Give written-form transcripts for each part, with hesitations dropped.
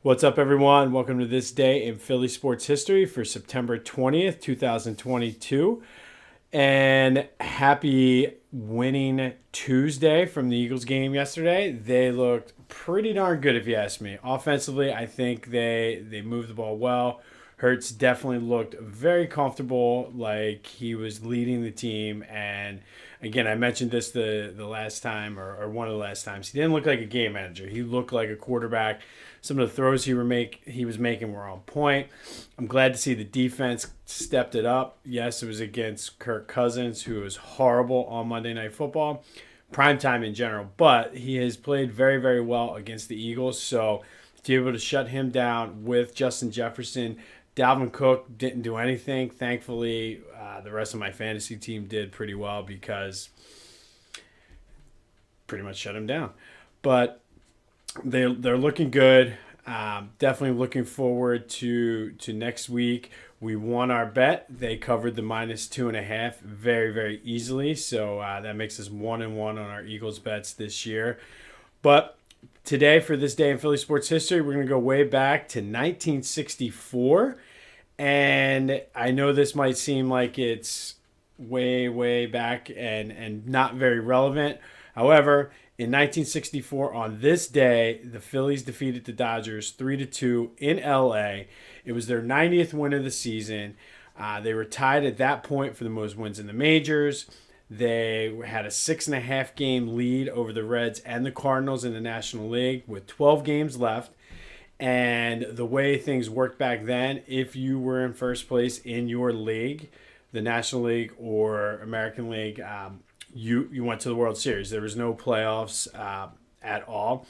What's up, everyone? Welcome to this day in Philly sports history for September 20th, 2022. And happy winning Tuesday from the Eagles game yesterday. They looked pretty darn good, if you ask me. Offensively, I think they moved the ball well. Hurts definitely looked very comfortable, like he was leading the team. And again, I mentioned this the last time, or one of the last times. He didn't look like a game manager. He looked like a quarterback. Some of the throws he was making were on point. I'm glad to see the defense stepped it up. Yes, it was against Kirk Cousins, who was horrible on Monday Night Football, primetime in general, but he has played very, very well against the Eagles. So to be able to shut him down with Justin Jefferson, Dalvin Cook didn't do anything. Thankfully, the rest of my fantasy team did pretty well because pretty much shut him down. But they're looking good. Definitely looking forward to next week. We won our bet. They covered the -2.5 very, very easily. So that makes us 1-1 on our Eagles bets this year. But today, for this day in Philly sports history, we're going to go way back to 1964. And I know this might seem like it's way, way back and not very relevant. However, in 1964, on this day, the Phillies defeated the Dodgers 3-2 in LA. It was their 90th win of the season. They were tied at that point for the most wins in the majors. They had a 6.5 game lead over the Reds and the Cardinals in the National League with 12 games left. And the way things worked back then, if you were in first place in your league, the National League or American League, you went to the World Series. There was no playoffs at all.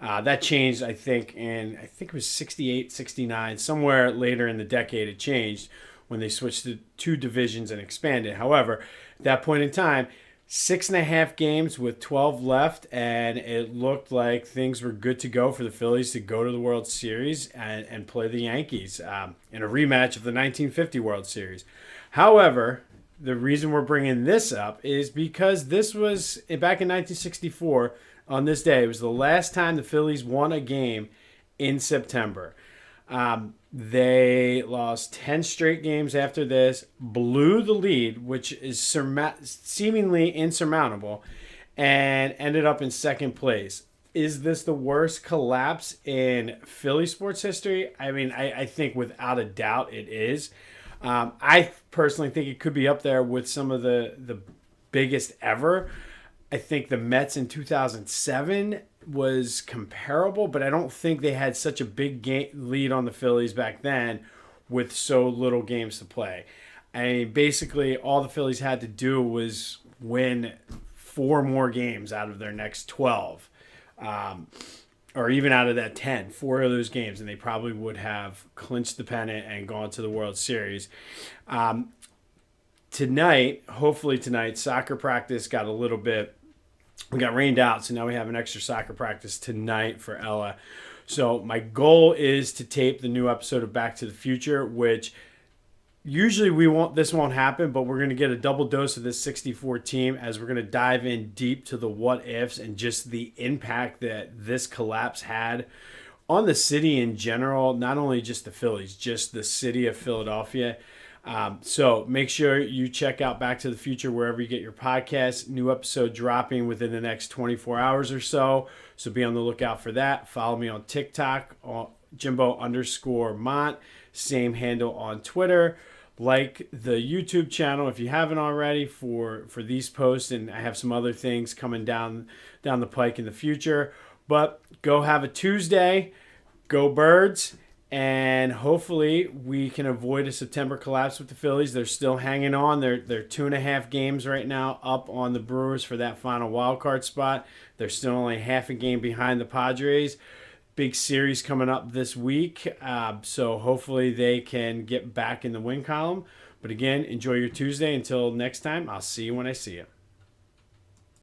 That changed, I think it was 68, 69, somewhere later in the decade it changed when they switched to two divisions and expanded. However, at that point in time, 6.5 games with 12 left, and it looked like things were good to go for the Phillies to go to the World Series and play the Yankees in a rematch of the 1950 World Series. However, the reason we're bringing this up is because this was back in 1964 on this day. It was the last time the Phillies won a game in September. They lost 10 straight games after this, blew the lead, which is seemingly insurmountable, and ended up in second place. Is this the worst collapse in Philly sports history? I mean, I think without a doubt it is. I personally think it could be up there with some of the biggest ever. I think the Mets in 2007 was comparable, but I don't think they had such a big lead on the Phillies back then with so little games to play. I mean, basically, all the Phillies had to do was win 4 more games out of their next 12. Or even out of that 10, 4 of those games, and they probably would have clinched the pennant and gone to the World Series. Hopefully tonight, soccer practice got a little bit, we got rained out, so now we have an extra soccer practice tonight for Ella. So my goal is to tape the new episode of Back to the Future, which usually this won't happen, but we're going to get a double dose of this 64 team as we're going to dive in deep to the what ifs and just the impact that this collapse had on the city in general, not only just the Phillies, just the city of Philadelphia. So make sure you check out Back to the Future wherever you get your podcasts. New episode dropping within the next 24 hours or so. So be on the lookout for that. Follow me on TikTok, Jimbo_Mont. Same handle on Twitter. Like the YouTube channel if you haven't already for these posts, and I have some other things coming down the pike in the future. But go have a Tuesday. Go Birds. And hopefully we can avoid a September collapse with the Phillies. They're still hanging on. They're 2.5 games right now up on the Brewers for that final wild card spot. They're still only half a game behind the Padres. Big series coming up this week. So hopefully they can get back in the win column. But again, enjoy your Tuesday. Until next time, I'll see you when I see you.